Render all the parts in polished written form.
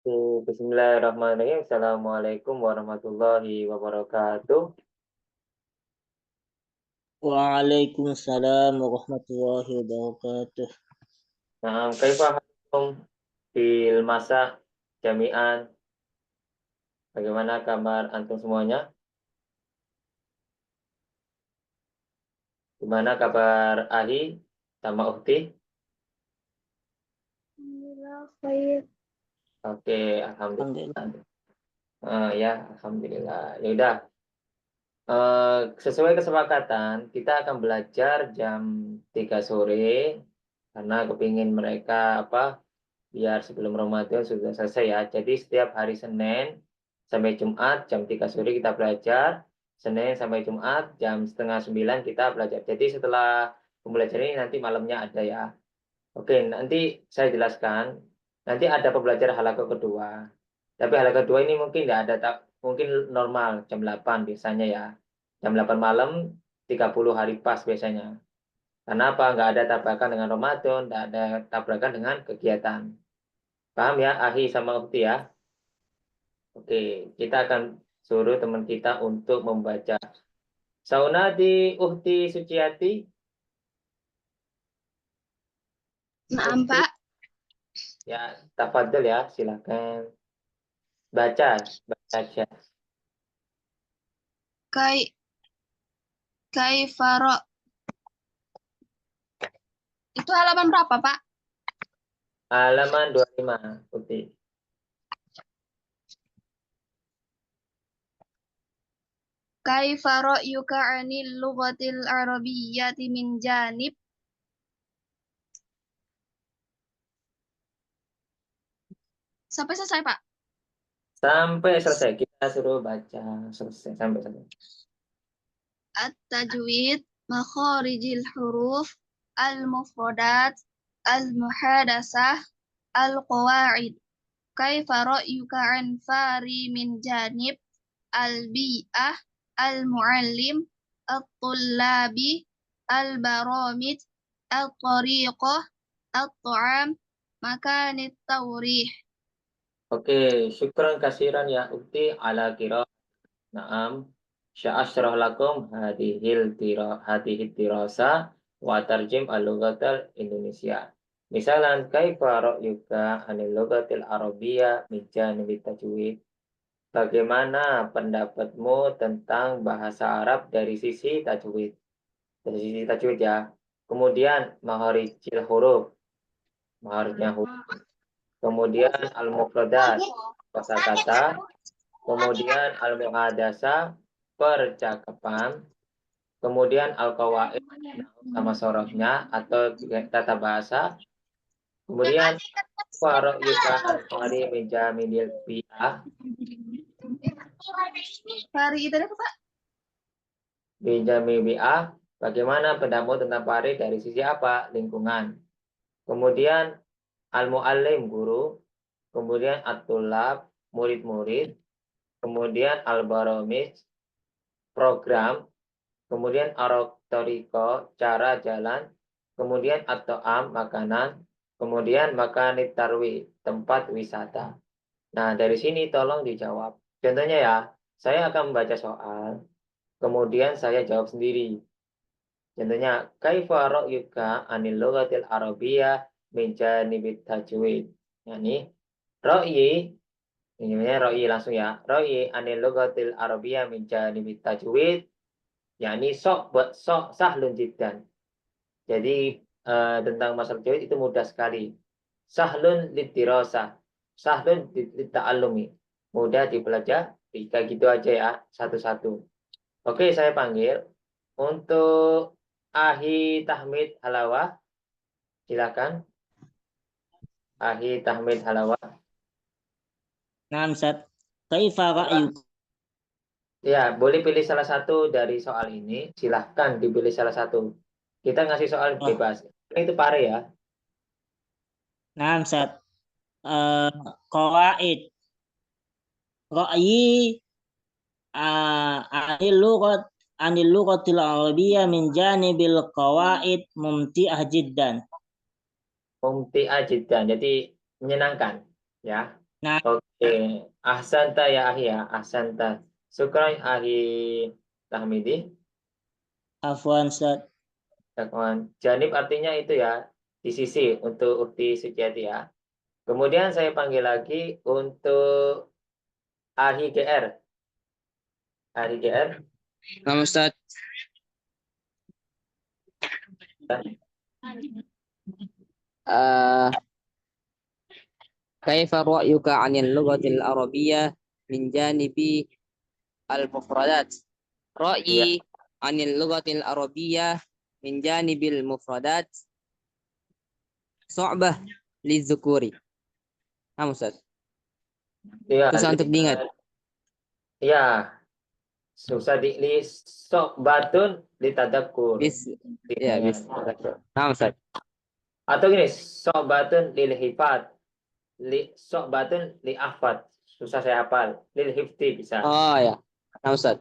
Bismillahirrahmanirrahim. Assalamualaikum warahmatullahi wabarakatuh. Waalaikumsalam warahmatullahi wabarakatuh. Nah, kaifa halukum fil masa jami'an? Bagaimana kabar antum semuanya? Gimana kabar Ahi sama Ukti? Alhamdulillah, baik. Oke, alhamdulillah. Alhamdulillah. Ya, alhamdulillah. Ya udah. Sesuai kesepakatan, kita akan belajar jam 3 sore karena kepingin mereka biar sebelum Ramadan sudah selesai ya. Jadi setiap hari Senin sampai Jumat jam 3 sore kita belajar. Senin sampai Jumat jam setengah 9 kita belajar. Jadi setelah pembelajaran ini nanti malamnya ada ya. Oke, nanti saya jelaskan. Nanti ada pembelajaran halaqah kedua. Tapi halaqah kedua ini mungkin tidak ada, mungkin normal jam 8 biasanya ya. Jam 8 malam 30 hari pas biasanya. Karena apa? Nggak ada tabrakan dengan Ramadan, nggak ada tabrakan dengan kegiatan. Paham ya, Ahi sama Ukti ya? Oke, kita akan suruh teman kita untuk membaca. Saunati Ukti Suciati. Naam, Pak. Ya, tafadhol ya, silakan. Baca aja. Kaifaro. Itu halaman berapa, Pak? Halaman 25, Ukti. Kaifaro yuka anil lughatil arabiyyati min janib. Sampai selesai, Pak. Sampai selesai. Kita suruh baca selesai sampai selesai. At-tajwid, makharijil huruf, al-mufradat, al-muhadasah, al-qawaid. Kaifaro yuka an fari min janib, al-bi'ah, al-muallim, al-tullabi, al-baramid, al-tariqah, al-ta'am, makanit tawrih. Oke, syukran kasiran ya Ukti ala kira. Naam. Sya'asyrah lakum hadihil dirasa wa tarjim al-lughatal Indonesia. Misalan kaifa ra'yuka anil lughatil arabiyyah min janibit tajwid. Bagaimana pendapatmu tentang bahasa Arab dari sisi tajwid? Dari sisi tajwid ya. Kemudian maharijil huruf, maharnya huruf. Kemudian al-mufradat, kata-kata. Kemudian al-muhadasa, percakapan. Kemudian al-qawaid, sama sorofnya atau tata bahasa. Kemudian farok yuka hari meja midil bi'ah. Fari itu apa, Pak? Meja bi'ah. Bagaimana pendapatmu tentang pari dari sisi apa? Lingkungan. Kemudian al-muallim, guru. Kemudian at-tulab, murid-murid. Kemudian al-baromis, program. Kemudian arok-toriko, cara jalan. Kemudian at-to'am, makanan. Kemudian makanit tarwi, tempat wisata. Nah, dari sini tolong dijawab. Contohnya ya, saya akan membaca soal. Kemudian saya jawab sendiri. Contohnya, kaifa ra'yuka anil lughatil arabiyyah min janibit tajwid. Yani, ra'yi, ini namanya ra'yi langsung ya. Ra'yi anil lughatil arabiyyah min janibit tajwid. Yani sok sahlun jiddan. Jadi tentang masalah tajwid itu mudah sekali. Sahlun lidirasah. Sahlun litta'allumi. Mudah dipelajari. Kayak gitu aja ya, satu-satu. Oke, saya panggil. Untuk Ahi Tahmid Halawah, silakan. Ahi Tahmid Halawah. Naam, Ustaz. Kaifa ra'yuka? Ya, boleh pilih salah satu dari soal ini. Silahkan dipilih salah satu. Kita ngasih soal bebas. Itu pare ya. Naam, Ustaz. Qawaid. Ra'yi anil lughatil arabiyyah min janibil qawaid mumti'ah jiddan. Mumti'ah jiddan. Jadi menyenangkan. Ya. Nah, Oke, ahsanta ya ahi ya, ahsanta. Syukran ahi Tahmidi. afwan Ustaz. Dakwaan. Janib artinya itu ya, di sisi untuk Ukti Suciati ya. Kemudian saya panggil lagi untuk ahi GR. Ahi GR. Nama Ustaz. Uh, Kaifa ra'yuka 'anil lughatil arabiyyah min janibi al-mufradat? Ya, Ra'yi 'anil lughatil arabiyyah min janibil mufradat su'bah lidzukuri. Nah, Ustaz. ya, Susah untuk diingat. ya, susah di sok batun di tadakur. Bis ya, bis. Nah, Ustaz. Atau gini, sok batun lil hifat, sok batun li afat. Susah saya hafal. Lil hifti bisa. Oh ya. Nah, Ustaz.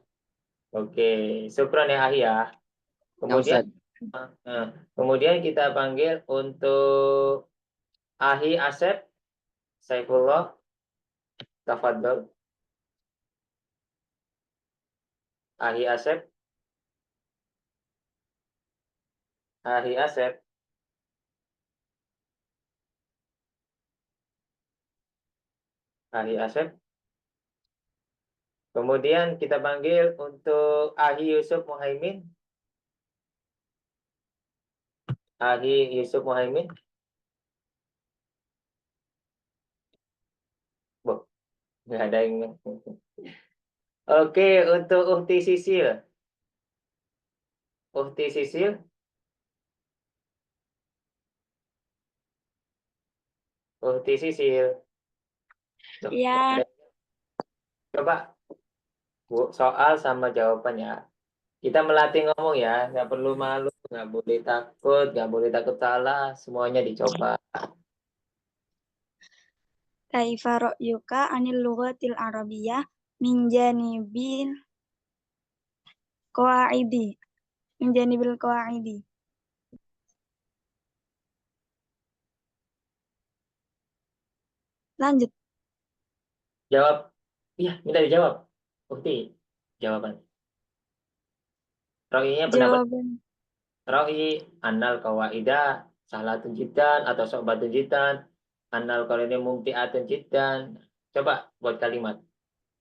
Oke, syukron ya ahi ya. Nah, Kemudian, Ustaz. kemudian kita panggil untuk ahi Asep, Saifullah, tafadhol. Ahi Asep, Ahi Asep. Ahi Asep. Kemudian kita panggil untuk Ahi Yusuf Muhaimin. Ahi Yusuf Muhaimin. Boh, nggak ada yang. Oke, untuk Uhti Sisil. Uhti Sisil. Uhti Sisil. Loh, Ya, coba Bu, soal sama jawabannya. Kita melatih ngomong ya, nggak perlu malu, nggak boleh takut salah, semuanya dicoba. kaifa ra'yuka 'anil lughatil arabiyyah min janibil qawaidi. Min janibil qawaidi. Lanjut. Jawab. Iya, minta dijawab. Uhti, jawaban. Roinya pendapat Jawaban. Roi anal kawaida salatun jiddan atau sobatun jiddan anal ini mumtiatun jiddan. Coba buat kalimat.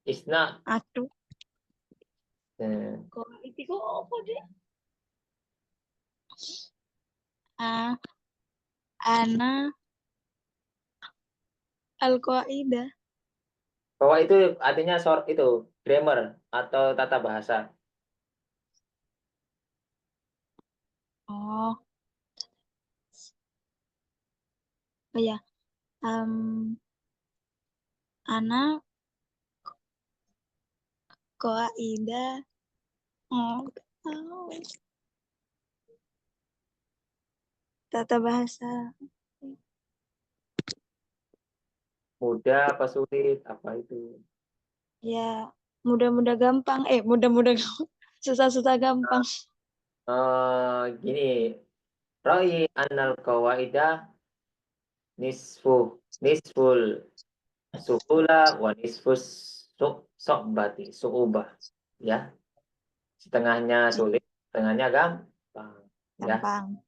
Isna. Aduh, eh, qawaidi kok apa deh? Ah, ana al-qaida. Bahwa itu artinya short itu grammar atau tata bahasa. Oh, oh ya. Ana qaida. Oh, tahu. Tata bahasa. Mudah apa sulit? Apa itu? Ya, mudah-mudah gampang. Mudah-mudah gampang. Susah-susah gampang. Gini, Roi anal kawaida nisful suhula wa nisfus sokbati suubah ya, setengahnya sulit, setengahnya gampang ya. Gampang.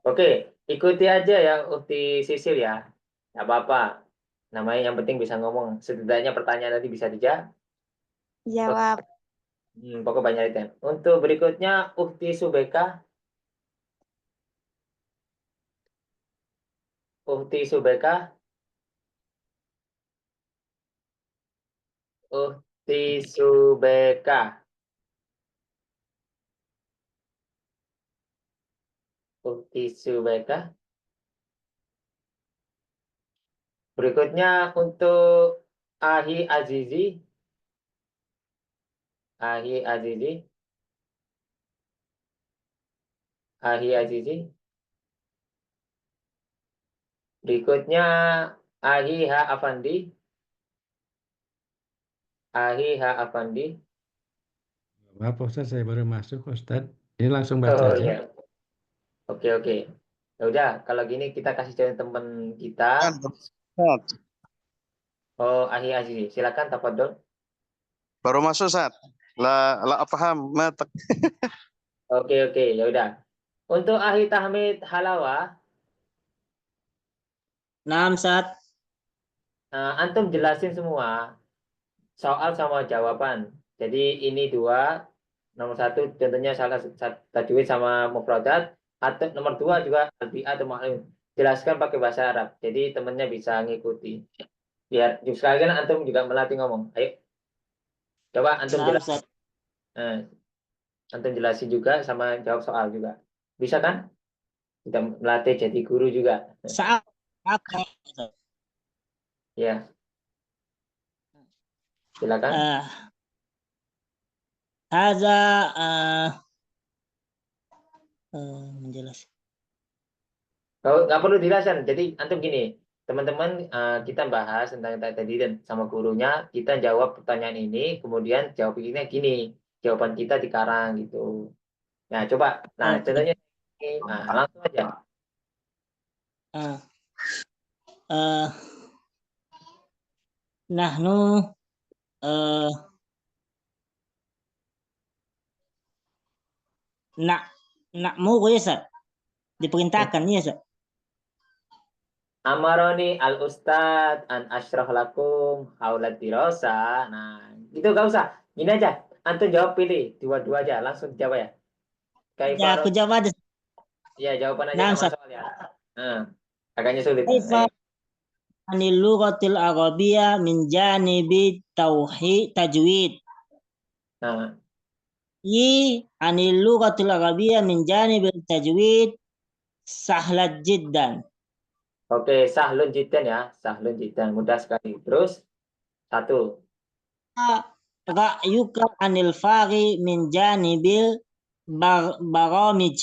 Oke, ikuti aja ya Ukti Sisil ya, nggak apa-apa, namanya yang penting bisa ngomong, setidaknya pertanyaan tadi bisa dijawab. Jawab. Pokoknya banyak itu. Untuk berikutnya Ukti Subeka. Ukti Subeka. Ukti Subeka. Ukti Subeka. Berikutnya untuk Ahi Azizi. Ahi Azizi. Ahi Azizi. Berikutnya Ahi H Afandi. Ahi H Afandi. Maaf Ustaz, saya baru masuk Ustaz. Ini langsung baca Oh aja. iya. Oke oke. Ya udah, kalau gini kita kasih contoh teman kita. Oh, Ahi Azizi, silakan tafadhol. Baru masuk Ustaz. La paham matak. Oke, ya udah. Untuk Ahi Tahmid Halawa, Naam, Ustaz. antum jelasin semua soal sama jawaban. Jadi ini dua, nomor satu tentunya salah tajwid sama mufradat, atau nomor dua juga albi'ah atau ma'lum. Jelaskan pakai bahasa Arab. Jadi temennya bisa ngikuti. Biar sekalian antum juga melatih ngomong. Ayo, coba antum Naam, jelasin. Ustaz. Antum jelasin juga sama jawab soal juga. Bisa kan? Kita melatih jadi guru juga. Saat apa? Ya, silakan. Haza menjelaskan. Nggak perlu dijelaskan. Jadi antum gini, teman-teman, kita bahas tentang tadi dan sama gurunya, kita jawab pertanyaan ini, kemudian jawabnya gini, jawaban kita dikarang gitu. Nah, coba. Nah, Oke. contohnya ini, langsung aja. Nahnu nakmu ya, Ustaz. Diperintahkan ya, Ustaz. Amaroni al ustad an asyrah lakum haulat dirasa. Nah, gitu gak usah. Gini aja. Antum jawab pilih dua-dua aja, langsung jawab ya. Ya, aku jawab aja. Ya, jawaban aja Nah, sama Ustaz. soal ya. Agaknya sulit. Kaifa Ayo. anil lughatil arabiyyah min janibi tauhid tajwid. Nah, Anil lughatil arabiyyah min janibi tajwid sahlat jiddan. oke, sahlun jiddan ya. Sahlun jiddan. Mudah sekali. Terus, satu. Ra'yuka anil fari min janibil baramij.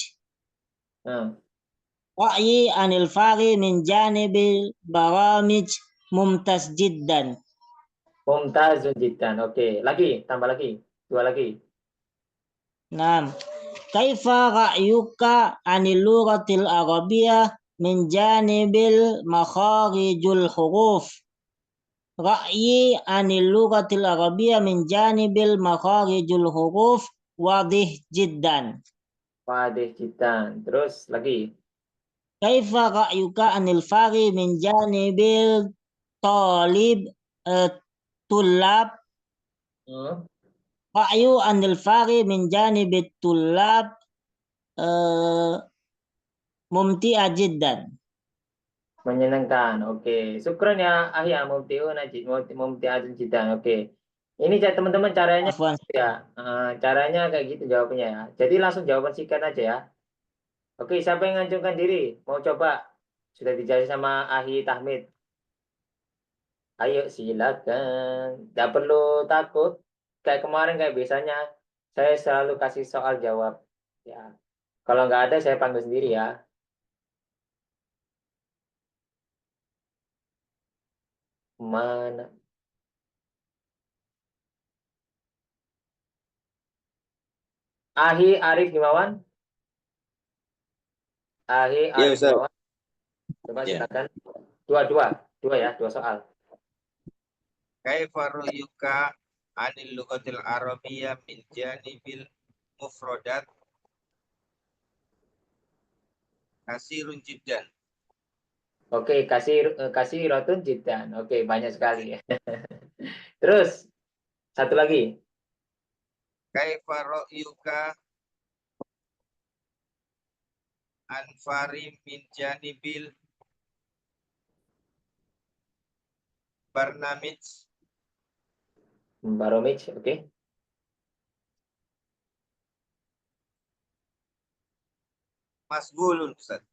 Ra'yi anil fari min janibil baramij mumtaz jiddan. Mumtazun jiddan. Oke, lagi. Tambah lagi. Dua lagi. Naam. Kaifa ra'yuka anil lughatil arabiyyah min janibil makharijul huruf. Ra'yi anil lughatil arabiyyah min janibil makharijul huruf wadih jiddan. Wadih jiddan. Terus lagi. Kaifa ra'yuka anil fari min janibil talib tulab. Ra'yu anil fari min janibit tulab mumti'a jiddan. Menyenangkan. Oke. Syukran ya Ahya mumtiun ajid mumti'atun jiddan. Oke. Ini teman-teman caranya Afwan. ya. Caranya kayak gitu jawabnya ya. Jadi langsung jawaban singkat aja ya. Oke, siapa yang ngajukan diri? Mau coba? Sudah dijelasin sama Ahi Tahmid. Ayo silakan. Tidak perlu takut. Kayak kemarin kayak biasanya saya selalu kasih soal jawab. Ya. Kalau nggak ada saya panggil sendiri ya. Mana? Ahi Arif Himawan. Ahi Iya, Arif Ustaz. Himawan. Coba silakan. Dua ya, dua soal. Kaifa ru'yuka anil lughatil arabiyyah min janibil mufradat kasirun jiddan. Oke, kasih rotun jiddan. Oke, banyak sekali ya. Terus satu lagi. Kaifa ru'yuka anfari min janibil barnamij Baromij, oke. masgulun, Ustaz.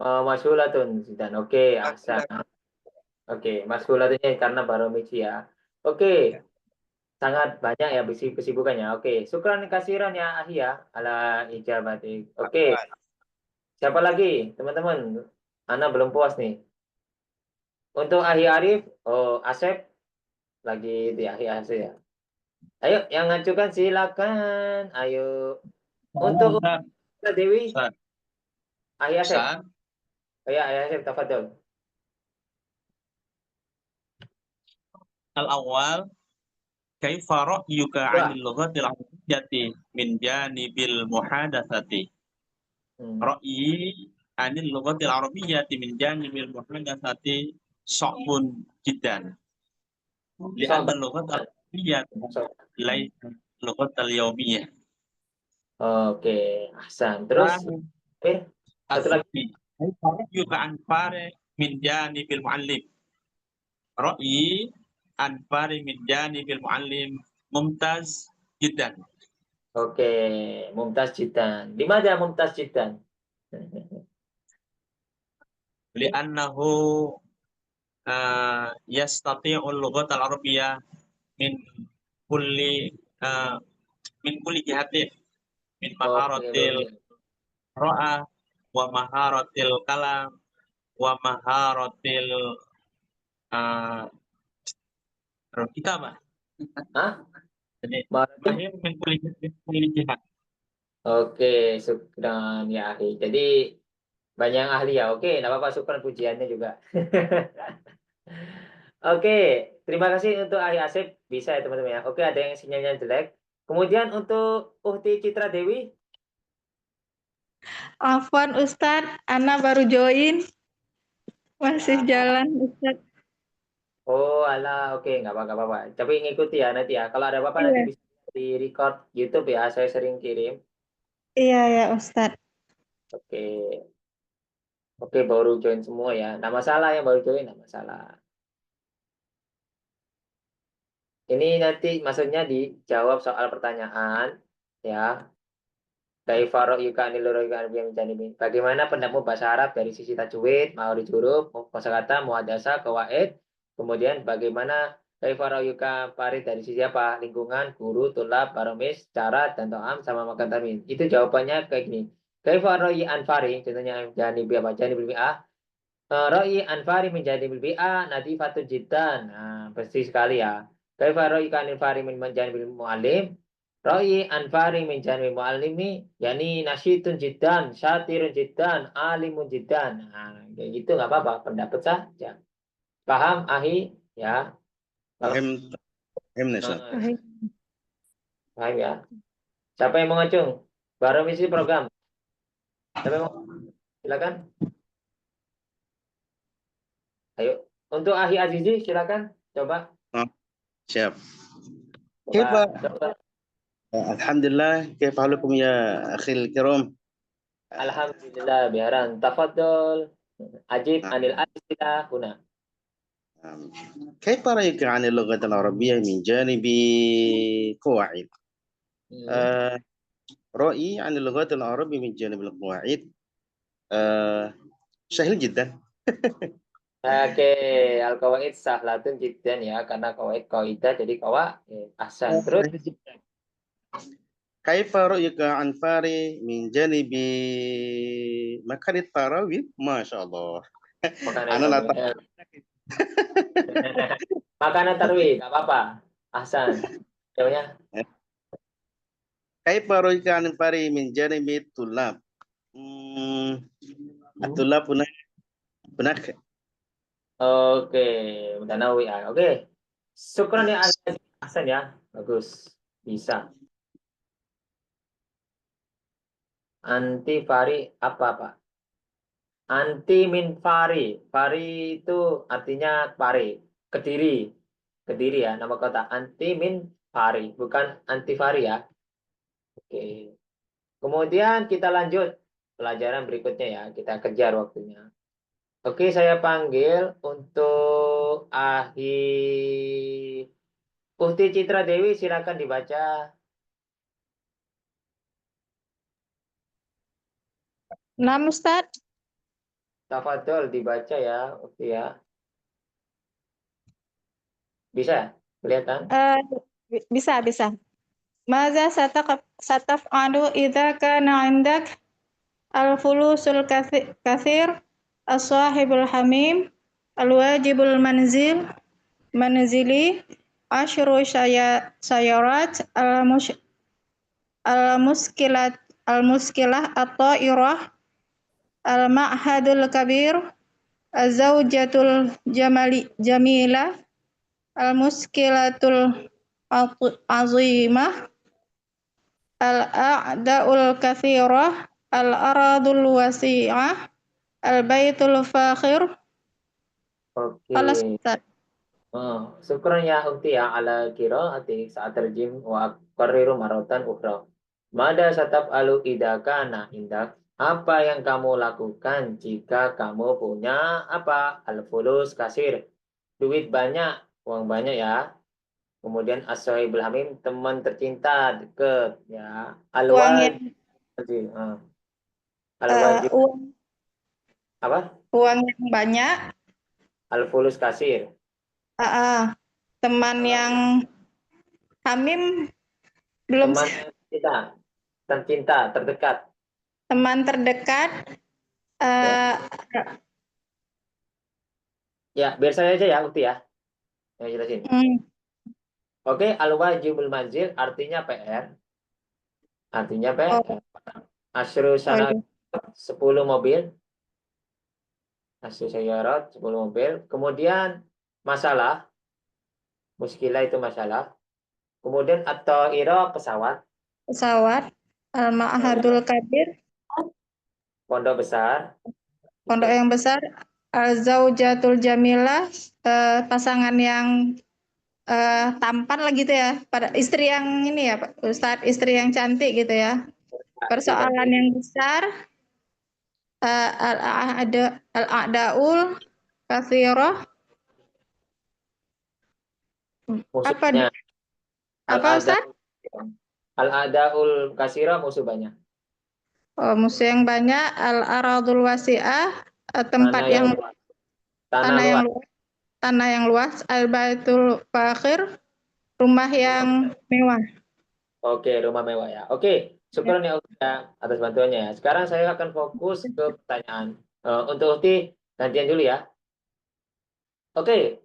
Mashulatun jiddan. Oke, ahsan. Oke, maskulatnya karena baromij ya. Oke, sangat banyak ya kesibukannya. Oke, syukran kasiran ya Ahi ya ala ijabati. Oke, siapa lagi teman-teman? Ana belum puas nih. Untuk Ahi Arif, Asep lagi di Ahi Asep ya. Ayo, yang ngajukan silakan. Ayo. Untuk Dewi, Ahi Asep. Oh ya, Ahi Asep, tafadhol. Al-awwal, kaifa ra'yuka Dua. 'anil lughatil arabiyyati min janibil muhadatsati? Ra'yi 'anil lughatil arabiyyati min janibil muhadatsati sha'bun jiddan. Li'anna lughatal arabiyyata laysat lughatal yawmiyyah. Oke, ahsan. Terus, satu lagi. Kaifa ra'yuka 'an fari min janibil mu'allim? Ra'yi an fari min janibil mu'allim mumtaz jiddan. Oke, mumtaz jiddan. Di mana mumtaz jiddan? Li'annahu yastati'ul lughatal arabiyyah min kulli jihatin min maharatil ra'a wa maharatil kalam wa maharatil kitabah. Hah? Jadi Maharatil? mahir min kulli jihat. Oke, syukran ya ahli. Jadi banyak ahli ya. Oke, enggak apa-apa, syukran pujiannya juga. Oke, terima kasih untuk ahli Asep. Bisa ya teman-teman ya. Oke, ada yang sinyalnya jelek. Kemudian untuk Uhti Citra Dewi. Afwan Ustadz, Ana baru join. Masih jalan Ustadz. Oh, alah, oke, nggak apa-apa. Tapi ngikuti ya nanti ya. Kalau ada apa-apa nanti Iya. bisa di record YouTube ya. Saya sering kirim. Iya ya Ustadz. Oke. Oke, baru join semua ya. Nggak masalah yang baru join, nggak masalah. Ini nanti maksudnya dijawab soal pertanyaan ya. Bagaimana pendapmu bahasa Arab dari sisi tajwid, ma'arij huruf, kosakata, muhadasa, qawaid. Kemudian bagaimana kaifarayuka Farid dari sisi apa? Lingkungan, guru, tulab, baromis, cara, dan to'am sama makan tamin. Itu jawabannya kayak gini. Kaifarayi anfari, contohnya janibi apa? Janibil bi'ah. Ra'i anfari menjadi bilbi'a nadifatun jiddan. Nah, bersih sekali ya. Kaifarayi anfari menjadi bil mu'alim. Ra'i anfari menjadi mu'alimi. Yani nasyitun jiddan, syatirun jiddan, alimun jiddan. Nah, kayak gitu nggak apa-apa. Pendapat saja. Paham, ahi? Ya. Fahim Nesa. Paham ya. Siapa yang mau ngacung? Baru misi program. Siapa yang mau? Silakan. Ayo. Untuk Ahi Azizi, silakan. Coba. Siap. Coba. Alhamdulillah, كيف حالكم يا أخي الكرام؟ Alhamdulillah, biaran. Tafadhol. Ajib anil asila huna. كيف رأيك عن اللغة العربية من جانب قواعد؟ رأيي عن اللغات العربية من جانب القواعد سهل جدا. Oke, al-qawaid sahlatun jiddan ya, karena qawaid qaidah jadi ahsan. Terus كيف رأيك عن فاري من جانب مكان التراويح؟ ما شاء الله. أنا لا makanan tarwih, nggak apa-apa. Ahsan. Jawabnya? كيف رأيك عن فاري من جانب الطلاب؟ الطلاب هناك. Oke, Mutanawi. Oke. Syukran ya Ahsan ya. Bagus. Bisa. Anti fari apa, Pak? Anti min fari. Fari itu artinya pari. Kediri. Kediri ya, nama kota. Anti min fari. Bukan anti fari ya. Oke. Kemudian kita lanjut pelajaran berikutnya ya. Kita kejar waktunya. Oke, saya panggil untuk Ahi Uhti Citra Dewi, silakan dibaca. Nah, Ustadz. Tafadhol dibaca ya, Uhti ya. Bisa? Kelihatan? Bisa. Maza sataf'alu idza kana 'indak al-fulusul katsir as-sahibul hamim al-wajibul manzili asyru sayarat al-muskilah at-ta'irah al-ma'hadul kabir az-zawjatul jamilah al-muskilatul azimah, al-a'da'ul kathirah, al-aradul wasi'ah, al-baitul fakhir. Oke. Alas Ustaz. Oh, syukran ya ukti ya ala qiraati saat terjem wa qarriru maratan ukhra. Mada satab alu idakana indak. Apa yang kamu lakukan jika kamu punya apa? Al-fulus kasir. Duit banyak, uang banyak ya. Kemudian as-sahibul hamim, teman tercinta deket ya. Uang yang Al-wajib. Al-wajib apa? uang yang banyak, Al-fulus kasir. teman yang hamim belum Teman tercinta, terdekat. teman terdekat, Ya, biar saya aja ya, Ukti ya. Yang jelasin. Oke, al-wajibul manzil artinya PR. Artinya PR. Asyru sana 10 mobil. Asyru sayyarat 10 mobil. Kemudian masalah. Muskilah itu masalah. Kemudian at-ta'ira pesawat. pesawat, al-ma'hadul kabir, Pondok besar. pondok yang besar, al-zaujatul jamilah, pasangan yang tampan lah gitu ya, pada istri yang ini ya Pak Ustadz, istri yang cantik gitu ya. Persoalan yang besar, al-a'daul kathirah, Musuhnya. apa Ustadz? Al-adaul kasira musuh banyak. Musuh yang banyak, al-aradul wasi'ah, tempat tanah yang luas, al-baitul fakhir, rumah yang mewah. Oke, rumah mewah ya. Oke, syukur ya atas bantuannya ya. Sekarang saya akan fokus ke pertanyaan. Untuk Ukti, gantian dulu ya. Oke,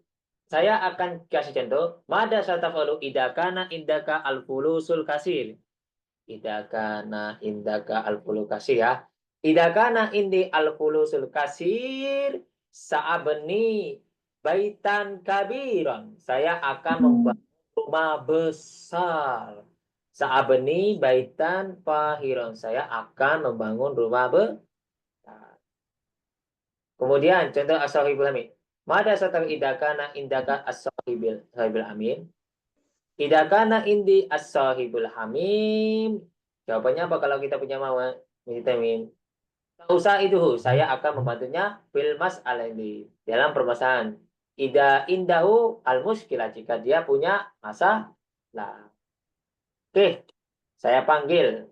saya akan kasih contoh. Mada satafalu idakana indaka al-fulusul kasir. Idakana indaka al-fulusul kasir ya. Idakana indi al-fulusul kasir sa'abni baitan kabiran. Saya akan membangun rumah besar. Sa'abni baitan fahiron. Saya akan membangun rumah besar. Kemudian contoh as-sahibul hamid. Mada satar idakana indaka as-sahibul hamim. Idakana indi as-sahibul hamim. Jawabannya apa kalau kita punya mawar? Vitamin. Tak usah itu, saya akan membantunya fil mas'alah ini. Dalam permasalahan. Ida indahu al-muskilah. Jika dia punya masalah. Oke, saya panggil.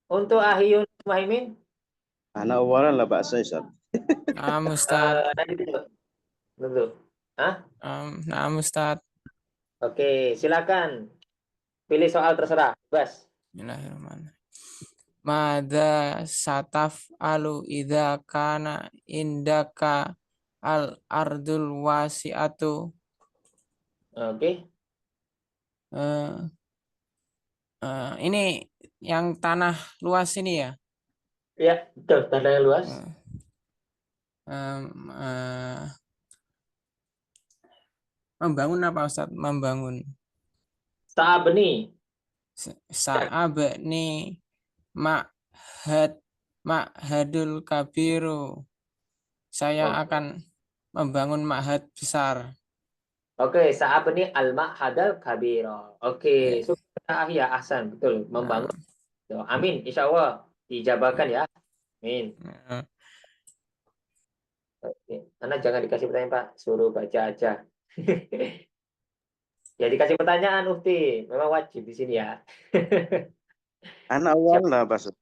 Untuk Ahiyun Muhaimin. Ana awalan lah Pak Ustaz. Ustaz. Dulu. Ustaz. Oke, silakan. Pilih soal terserah. Bas. Bismillahirrahmanirrahim. Mada sataf alu idza kana indaka al ardul wasi'atu. Oke. Ini yang tanah luas ini ya? Ya, betul. Tanah yang luas. Membangun apa Ustaz? Membangun. Sa'abni. Sa'abni ma'hadul kabiru. Saya akan membangun ma'had besar. Oke, sa'abni al-ma'hadal kabiro. Oke, syukur ya Ahsan, betul. Membangun. Amin, insya Allah dijabarkan ya. Amin. Oke. Anak jangan dikasih pertanyaan Pak, suruh baca aja. Ya dikasih pertanyaan Ufti, memang wajib di sini ya. Anak awal lah Pak Ustaz.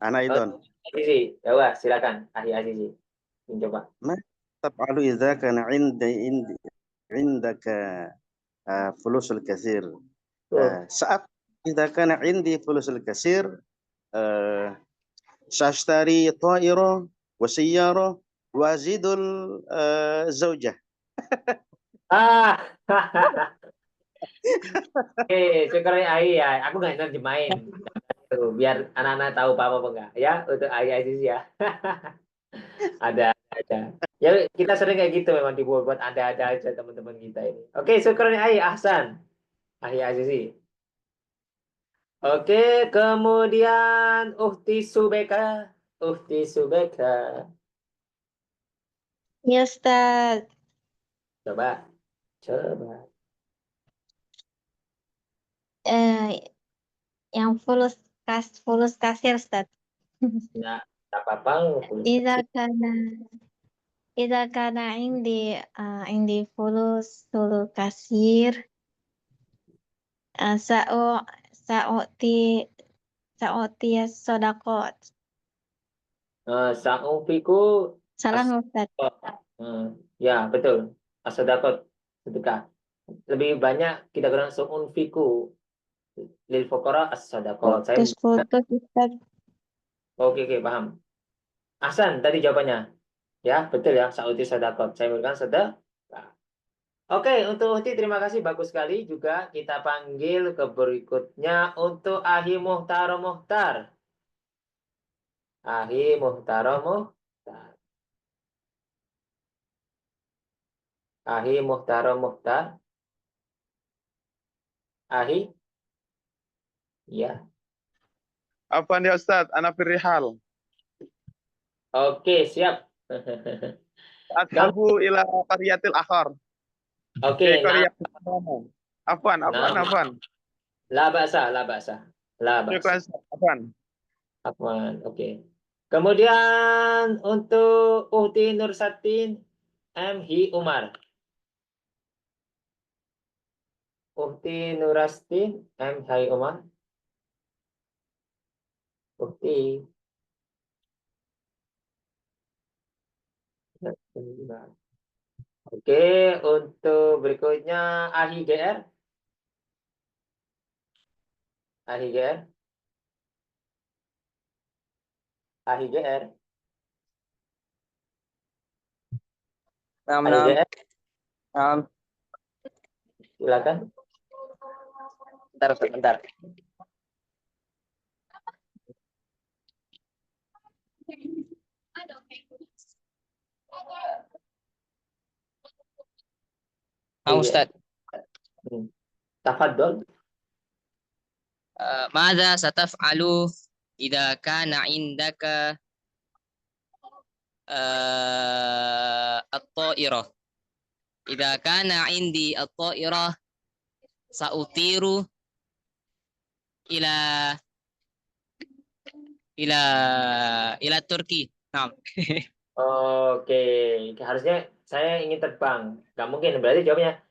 Anak itu. Azizi, ya silakan Ahi Azizi. Mencoba. Ma tab'alu idza kana indaka fulusul katsir. Saat idza kana indi fulusul katsir sashtari ta'ira wa sayyara wa azidul zawjah. Oke, syukur Ahi ya. Aku nggak nerjemahin. Biar anak-anak tahu apa enggak ya untuk Ahi Azizi ya. Ada aja. Ya kita sering kayak gitu memang dibuat-buat ada-ada aja teman-teman kita ini. Oke, syukur Ahi Ahsan. Ahi Azizi. Oke, kemudian Uhti Subeka. Uhti Subeka. Ya, Ustaz. Coba. Coba. Yang fulus kasir, Ustaz. Ya, tak apa-apa. Idza kana indi fulus kasir sa'uti sodakot. Sa'ufiku Salah nggak, Ustaz? ya, betul. As-sadaqat, sedekah. Lebih banyak kita gunakan su'unfiku lil fuqara as-sadaqat. Saya Putus, Ustaz. oke, paham. Ahsan tadi jawabannya. Ya, betul ya, sa'uti sadaqat. Saya berikan sedekah. Oke, untuk Uhti terima kasih, bagus sekali. Juga kita panggil ke berikutnya untuk Ahi Muhtaro Muhtar. Ahi Muhtaro Muhtar. Ahi Muhtaro Muhtar. Ahi. Ya. Apa nih Ustaz? Ana firihal. Oke, siap. Adhabu ila qariyatil akhar. Oke, Afwan. La ba'sa, la ba'sa. La ba'sa. Afwan, oke. Kemudian untuk Uhti Nursatin M.Hi Umar. Uhti Nurastin M.Hi Umar. Uhti. Oke, untuk berikutnya Ahi GR. Ahi GR. Ahi GR. Ahi GR. Silakan. Bentar. Ustaz. Tafadhol. Madza sataf'alu idza kana indaka at-ta'irah. Idza kana indi at-ta'irah sa'utiru ila Turki. Nah. Oke, harusnya saya ingin terbang. Nggak mungkin, berarti jawabnya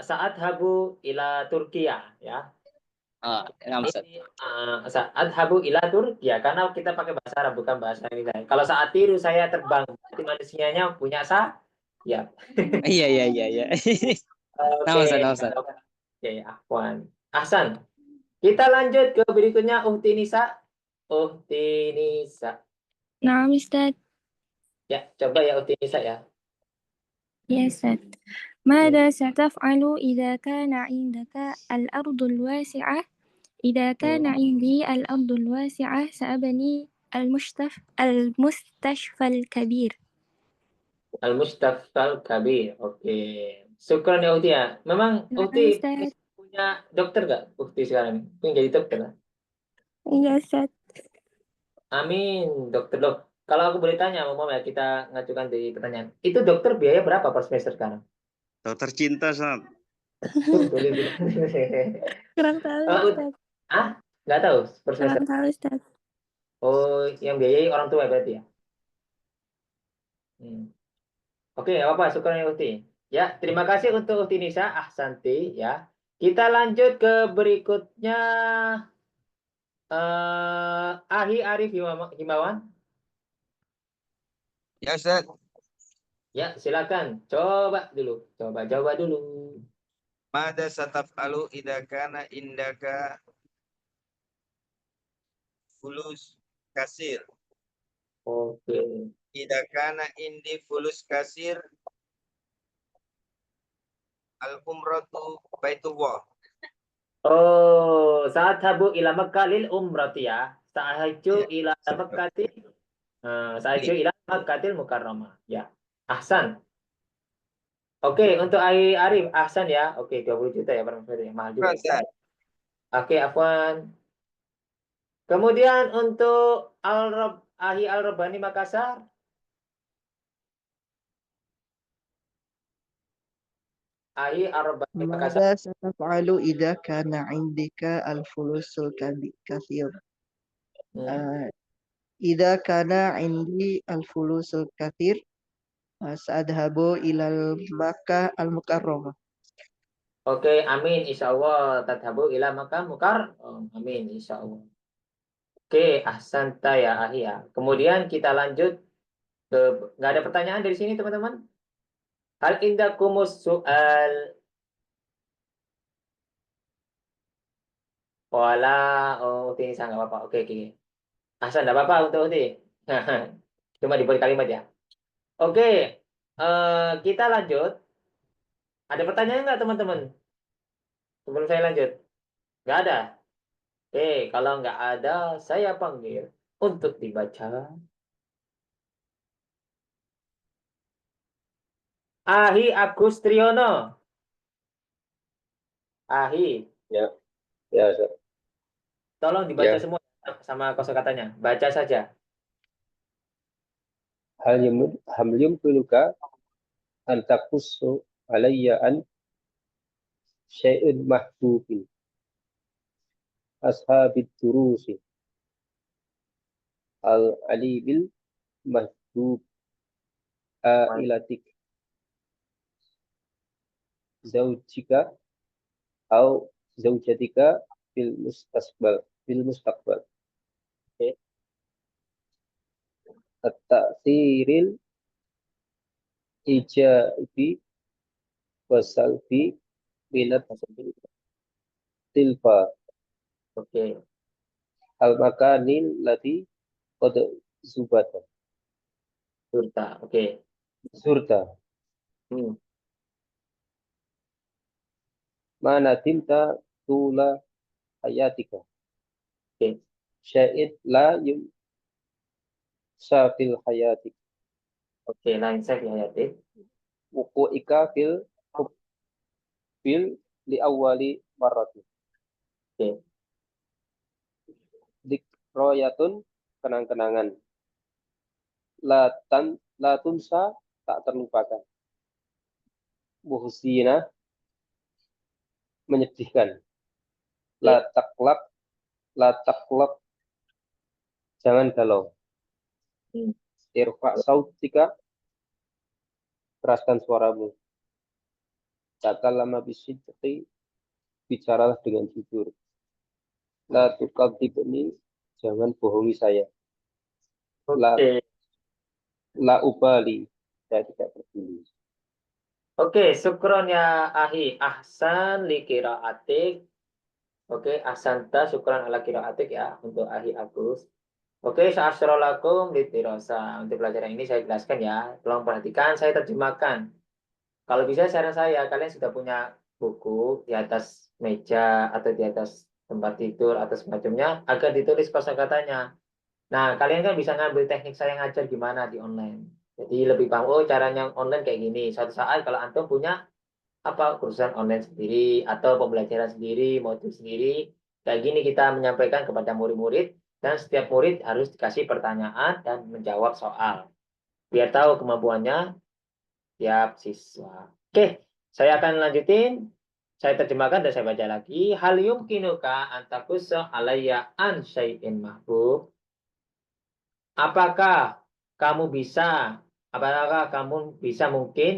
saat habu ila Turkiya, ya. Saat habu ila Turkiya, karena kita pakai bahasa Arab, bukan bahasa ini. Kalau saat tiru saya terbang, berarti manusianya punya ya. Iya. Oke, Afwan. Ahsan. Kita lanjut ke berikutnya Uhti Nisa. Uhti Nisa. Nah, Ustaz. Ya, coba ya Uhti Nisa ya. Ya, Ustaz. ماذا ستفعل إذا كان عندك الأرض الواسعة؟ إذا كان عندي الأرض الواسعة سأبني المستشفى الكبير. Al-Mustafa Al-Kabir. Oke. Syukran ya Uhti ya. Memang Uhti punya dokter nggak? Uhti sekarang ini jadi dokter lah. Iya, Ustaz. Amin, dokter loh. Kalau aku boleh tanya, Mama ya, kita ngajukan di pertanyaan. Itu dokter biaya berapa per semester sekarang? Dokter cinta, Ustaz. Kurang tahu, Ustaz. Nggak tahu per semester. Kurang tahu, Ustaz. Oh, yang biayai orang tua berarti ya? Oke, apa syukur ya Uhti. Ya, terima kasih untuk Uhti Nisa, Ahsanti ya. Kita lanjut ke berikutnya. Ahi Arif Himawan. Ya, Ustaz. Ya, silakan. Coba dulu. Mada sataf'alu idza kana indaka fulus kasir. Oke. Idza kana indi fulus kasir al-umratu baitullah. Oh, saat habu ila Makkah lil umrati ya. Sa'ahaju ila Makkati. Sa'ahaju ila Makkatil Mukarramah. Ya. Ahsan. Oke, untuk Arif, ahsan ya. Oke, 20 juta ya Pak Mas. Mahal juga. Ustaz. Oke, Afwan. Kemudian untuk Ahi Al-Rabbani Makassar. Ahi Al-Rabbani Makassar. ماذا ستفعل إذا كان عندك الفلوس الكثير؟ إذا كان عندي الفلوس الكثير سأذهب إلى مكة المكرمة. Oke, amin. Insya Allah. Tadhabu ila Makkah amin. Insya Allah. Oke, ahsanta ya Ahi ya. Kemudian kita lanjut ke, nggak ada pertanyaan dari sini teman-teman? Hal indakumus soal. Oh, ini saya nggak apa-apa. Oke. Ahsan, nggak apa-apa untuk Uti. Cuma diberi kalimat ya. Oke, kita lanjut. Ada pertanyaan nggak teman-teman? Sebelum saya lanjut. Nggak ada? Oke, kalau nggak ada, saya panggil untuk dibaca. Ahi Agus Triyono. Ahi. Ya. Tolong dibaca Ya. semua sama kosakatanya. Baca saja. Hal yumkinuka an taqussu alayya an syai'in mahbubin ashabid durusi al-ali bil mahbub ailatik zaujika au zaujatika fil mustaqbal. Oke. At-ta'thiril ijabi wasalbi minat tilfa. Oke. Al-makanil lati qad zubata. Surta. Oke. Surta. Mana tinta tula hayatika. Oke. Syait la yum safil hayatik. Oke, lain saya hayatik. Wuku'ika fil li awali marrati. Oke. Dikroyatun kenang-kenangan. La tunsa tak terlupakan. Muhsina menyedihkan. La taklak jangan galau. Irfa sautika keraskan suaramu. Takallama bisidqi bicaralah dengan jujur. La tukadzibni jangan bohongi saya. La ubali saya tidak peduli. Oke, syukron ya Ahi. Ahsan li qiraatik. Oke, ahsanta syukran ala qiraatik ya untuk Ahi Agus. Oke, sa'asyrolakum litirasa. Untuk pelajaran ini saya jelaskan ya. Tolong perhatikan, saya terjemahkan. Kalau bisa saran saya, kalian sudah punya buku di atas meja atau di atas tempat tidur atau semacamnya agar ditulis kosakatanya. Nah, kalian kan bisa ngambil teknik saya ngajar gimana di online. Jadi lebih paham, oh caranya online kayak gini. Suatu saat kalau antum punya kursusan online sendiri atau pembelajaran sendiri, modul sendiri, kayak gini kita menyampaikan kepada murid-murid dan setiap murid harus dikasih pertanyaan dan menjawab soal. Biar tahu kemampuannya tiap siswa. Oke, saya akan lanjutin. Saya terjemahkan dan saya baca lagi. Hal yumkinuka antakussa alayya an syai'in mahbub. Apakah kamu mungkin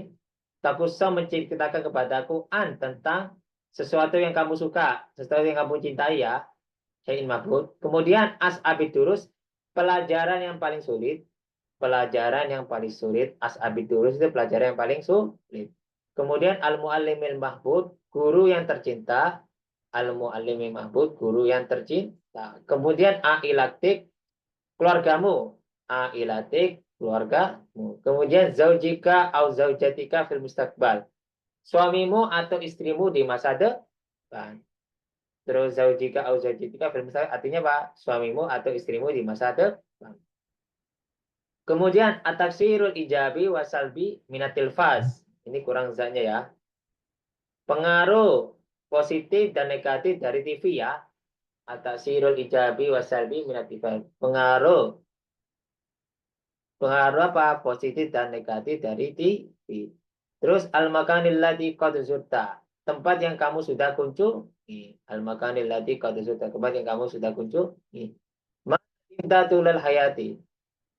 takussa menceritakan kepadaku tentang sesuatu yang kamu suka, sesuatu yang kamu cintai ya, syai'in mahbub. Kemudian as'abid durus, pelajaran yang paling sulit. Pelajaran yang paling sulit, as'abid durus itu pelajaran yang paling sulit. Kemudian al-muallimil mahbub, guru yang tercinta. Al-muallimil mahbub, guru yang tercinta. Kemudian ailatik, keluargamu. Ailatik, keluargamu. Kemudian zaujika au zaujatika fil mustaqbal. Suamimu atau istrimu di masa depan. Terus zaujika au zaujatika fil mustaqbal artinya apa? Suamimu atau istrimu di masa depan. Kemudian ataksirul ijabi wasalbi minatil faz. Ini kurang zatnya ya. Pengaruh positif dan negatif dari TV ya. Ataksirul ijabi wasalbi minatil faz. Pengaruh apa? Positif dan negatif dari TV. Terus al-makanil ladzi qad zurta. Tempat yang kamu sudah kunjungi. Al-makanil ladzi qad zurta. Tempat yang kamu sudah kunjungi. Ma'indatulal hayati.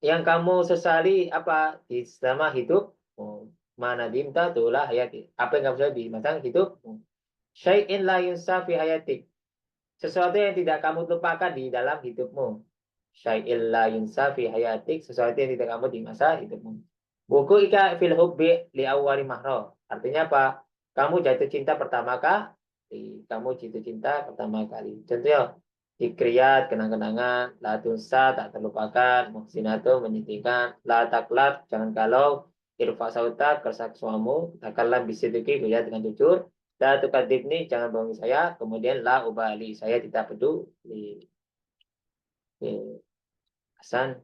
Yang kamu sesali apa di selama hidup? Mana dimta tulah hayati. Apa yang kamu sesali di masa hidup? Syai'in la yunsa fi hayatik. Sesuatu yang tidak kamu lupakan di dalam hidupmu. Syai'in la yunsa fi hayatik. Sesuatu yang tidak kamu di masa hidupmu. Buku ika fil hubbi li awwali mahro. Artinya apa? Kamu jatuh cinta pertama kali. Kamu jatuh cinta pertama kali. Contohnya Dikriyat, kenang-kenangan, la tunsa, tak terlupakan, muhsinatu, menyedihkan, la taklat, jangan galau, irfa sauta, kersak suamu, takallam bisidiki, kuliah dengan jujur, la tukadibni, jangan bohongi saya, kemudian la ubali, saya tidak peduli. Hasan.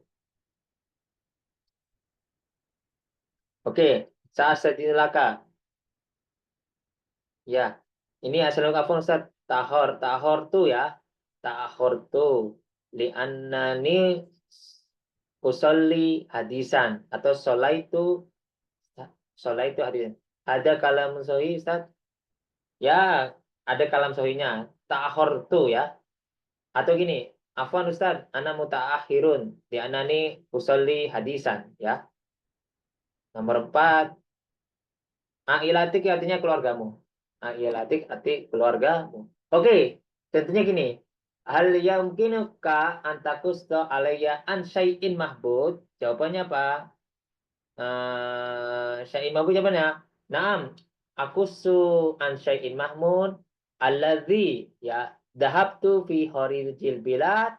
Oke, saat sedilaka. Ya, ini asal kafun Ustaz, tahor tuh ya. Ta'akhurtu li'annani usolli hadisan atau solaitu hadisan. Ada kalam sahih Ustaz? Ya, ada kalam sahihnya. Ta'akhurtu ya. Atau gini, afwan Ustaz, ana muta'akhirun li'annani usolli hadisan ya. Nomor 4, ailatik artinya keluargamu. Ailatik arti keluargamu. Oke, tentunya gini. Hal yumkinuka antakusto alayya an syai'in mahbud. Jawabannya apa? Syai'in mahbud jawabannya. Naam. Akusu an syai'in mahmud. Alladhi ya dahabtu fi horijil bilad.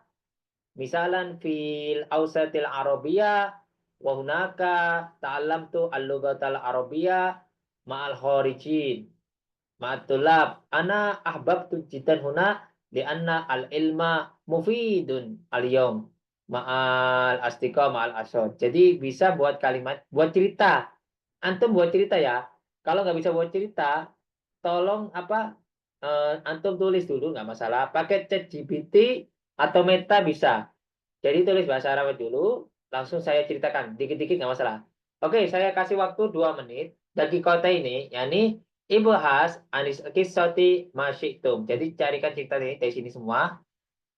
Misalan fil awsatil arabiyah. Wa hunaka ta'allamtu al-lughatal arabiyah ma'al horijin. Ma'atulab. Ana ahbabtu jidan huna lianna al-ilma mufidun al-yawm ma'al astiqa ma'al asod. Jadi bisa buat kalimat, buat cerita. Antum buat cerita ya. Kalau nggak bisa buat cerita, tolong apa? Antum tulis dulu nggak masalah. Pakai ChatGPT atau Meta bisa. Jadi tulis bahasa Arab dulu, langsung saya ceritakan. Dikit-dikit nggak masalah. Oke, saya kasih waktu 2 menit. Dari kota ini, yakni Ibahas anis kisoti masyitum. Jadi carikan cerita ini dari sini semua.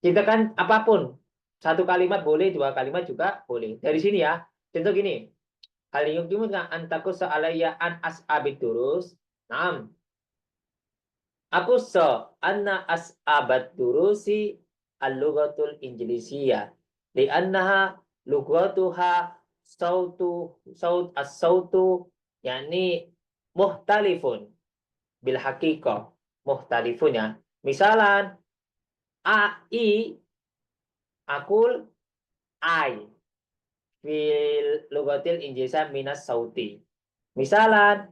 Ceritakan apapun. 1 kalimat boleh, 2 kalimat juga boleh. Dari sini ya. Contoh gini. Hal yumkimu antaku sa'alayya an as'abid durus. Naam. Aku anna as'abad durusi al-lughatul injilisiyah. Li'annaha lughatuha saut as-sautu yakni muhtalifun bil haqiqah muhtalifun ya. Misalan ai akul I fil lugatil injisa minas sauti. Misalan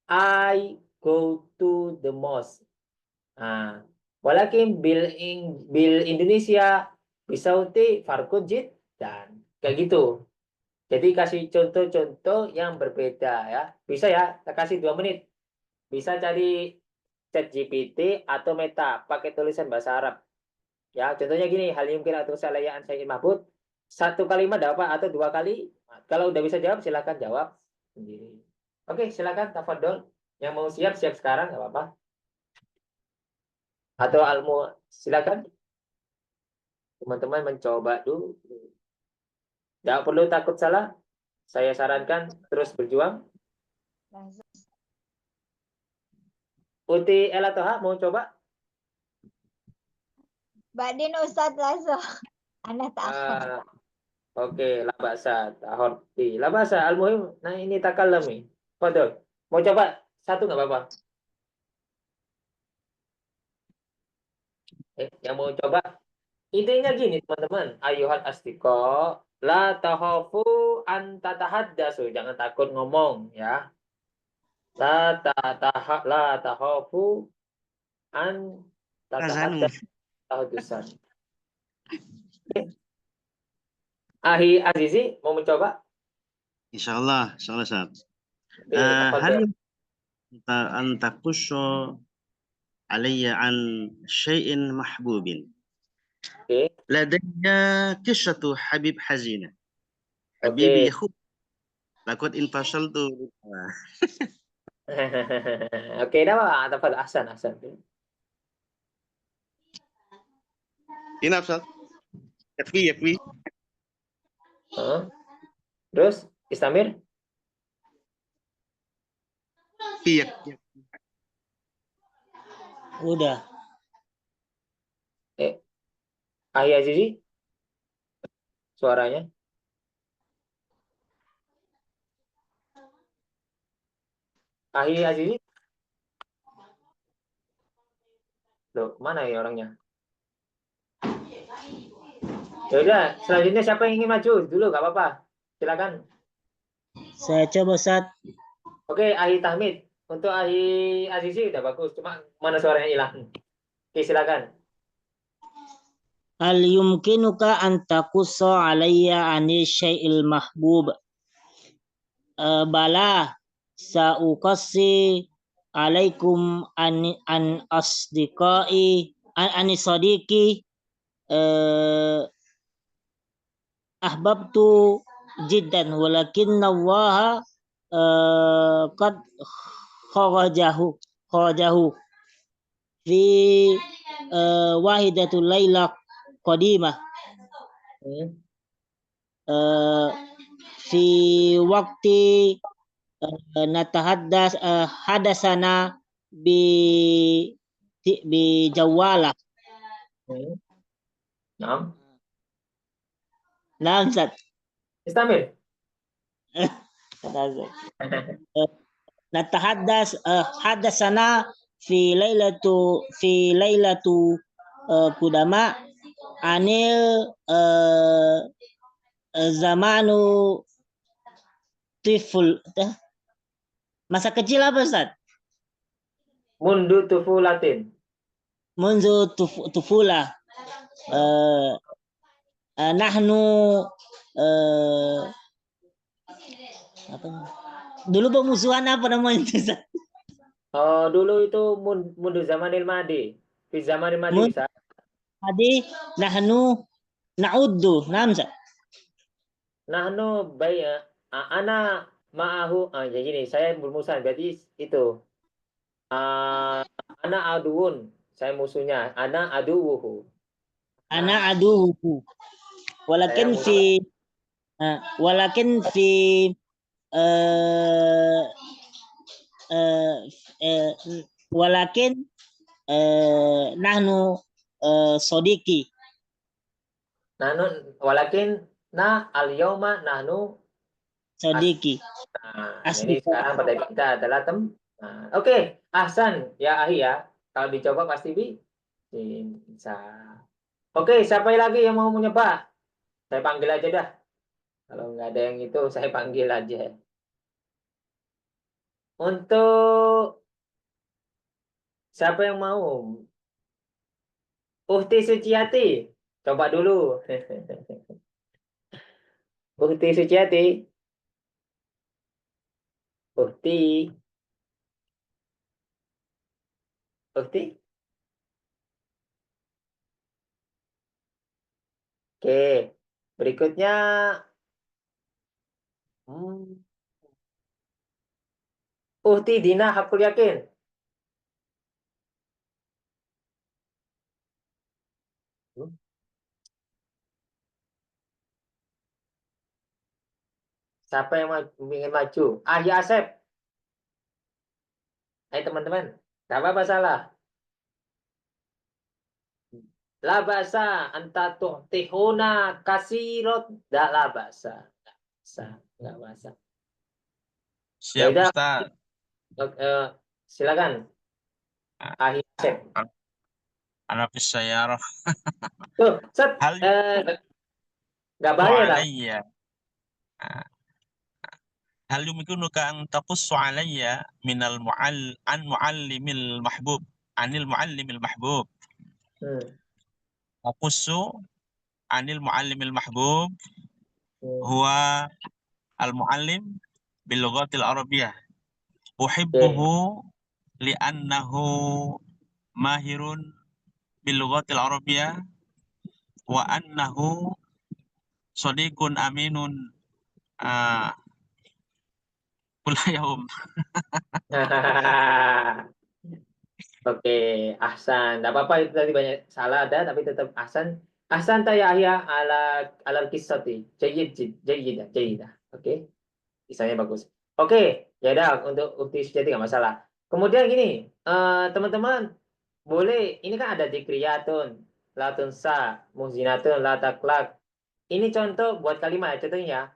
I go to the mosque. Nah, walakin bil Indonesia bisauti farqun dan kayak gitu. Jadi kasih contoh-contoh yang berbeda ya. Bisa ya, kita kasih 2 menit. Bisa cari ChatGPT atau Meta pakai tulisan bahasa Arab. Ya, contohnya gini, hal yumkin atau salayaan syai'in mahbud. 1 kalimat dapat atau 2 kali. Kalau udah bisa jawab silakan jawab sendiri. Oke, silakan tafadhol. Yang mau siap sekarang enggak apa-apa. Atau Almu silakan. Teman-teman mencoba dulu. Tidak perlu takut salah. Saya sarankan terus berjuang. Uti Ela Toha mau coba? Badin Ustadz langsung. Anak tahor. Oke, labasa, tahorti. Labasa, al-muhim. Nah ini takalami. Fadol. Mau coba 1 nggak apa-apa? Yang mau coba? Intinya gini teman-teman. Ayuhal astiqo. La tahofu an tatahaddasu. Jangan takut ngomong ya. La tahofu an tatahaddasu. Ahi Azizi mau mencoba? Insyaallah Ustaz. Oke, هل tafadhol. يمكن أن تقص علي عن شيء محبوب؟ Oke. لدي قصة حبيب حزينة. Oke. حبيبي يخوف لقد انفصلت. Oke, dah Pak. Tafadhol. Ahsan. Ini Ustaz. Yakfi. Terus Istamir? Yakfi. Udah. Ahi Azizi? Suaranya? Ahi Azizi? Loh, mana ya orangnya? Ya udah, selanjutnya siapa yang ingin maju dulu, nggak apa-apa. Silakan. Saya coba Ustaz. Oke, Ahi Tahmid. Untuk Ahi Azizi udah bagus, cuma mana suaranya hilang. Oke, silakan. Hal yumkinuka an taqussa alayya ani syai'il mahbub? Bala sa'uqassi alaikum an asdiqai an sadiqi ahbabtu jiddan walakinna Allah qad kharajahu fi wahidatul laila qadimah fi waqti natahaddas hadasana bi jawala. Nah, Ustaz. Istamir. Natahaddas hadasana fi lailatu qudama anil zamanu tiful. Masa kecil apa Ustaz? Mundu tufulatin. Mundu tufula. Nahnu apa? Dulu pemusuhan apa namanya itu Ustaz? Oh, dulu itu mundu zamanil madi. Fi zamanil madi bisa. Madi nahnu na'uddu. Naam Ustaz. Nahnu baya ana ma'ahu. Jadi gini, saya bermusuhan berarti itu. Ana aduun, saya musuhnya. Ana aduwuhu. Ana aduwuhu. Walakin fi nahnu sodiki. Nahnu walakin al yauma nahnu sodiki. Ini sekarang pada kita adalah Oke, ahsan ya Ahi ya. Kalau dicoba pasti bisa. Oke, siapa lagi yang mau mencoba? Saya panggil aja dah. Kalau nggak ada yang itu, saya panggil aja. Untuk siapa yang mau? Uhti Suciati, coba dulu. Uhti Suciati. Uhti. Oke, berikutnya Uhti Dina Hakul Yakin. Siapa yang ingin maju? Ahi Asep. Hai teman-teman, gak apa-apa salah. La basa anta tu'tihuna kasirot. Gak la basa. Gak basa. Siap Ustaz. Silakan. Ahi Asep. Ana fis sayyarah. Tuh, set. Gak bahaya tak? Hal yumkinuka an taqussu alayya minal muallimil mahbub anil muallimil mahbub. Taqussu anil muallimil mahbub huwa al-muallim bil lughatil arabiyyah. Uhibbuhu li'annahu mahirun bil lughatil arabiyyah wa annahu shadiqun aminun kulla yaum. Oke, ahsan. Tidak apa-apa itu tadi banyak salah ada, tapi tetap ahsan. Ahsan ta ya Yahya ala kisati. Jayyid. Oke. Kisahnya bagus. Oke, ya udah untuk ukti sejati nggak masalah. Kemudian gini, teman-teman boleh ini kan ada dikriyatun, latun sa, muzinatun, lataklak. Ini contoh buat kalimat contohnya.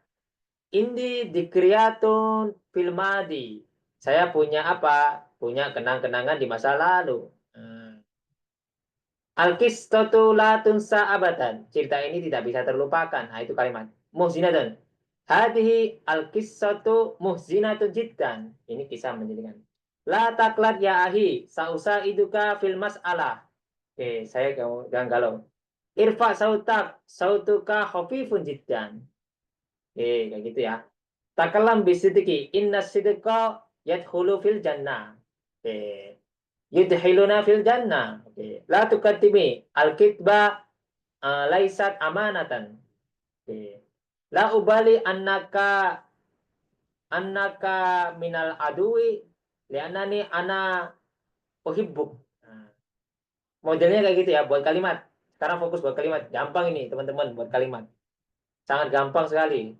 Indi dikriyatun filmadi. Saya punya apa? Punya kenang-kenangan di masa lalu. Al-qistatu la tunsa abadan. Cerita ini tidak bisa terlupakan. Nah, itu kalimat. Muhzinatun. Hadihi al-qissatu muhzinatun jiddan. Ini kisah menjadikan. La taklat ya ahi. Sausa iduka fil mas'alah. Oke, saya jangan galau. Irfa sautak. Sautuka khafifun jiddan. Oke, kayak gitu ya. Takalam bisidiki. Inna sidqa yadkhulu fil jannah. Oke. Yudhiluna fil jannah. Oke. La tukattimi al-kitba laisat amanatan. Oke. La ubali annaka minal adui li'annani ana uhibbuk. Nah, modelnya kayak gitu ya buat kalimat. Sekarang fokus buat kalimat. Gampang ini teman-teman buat kalimat. Sangat gampang sekali.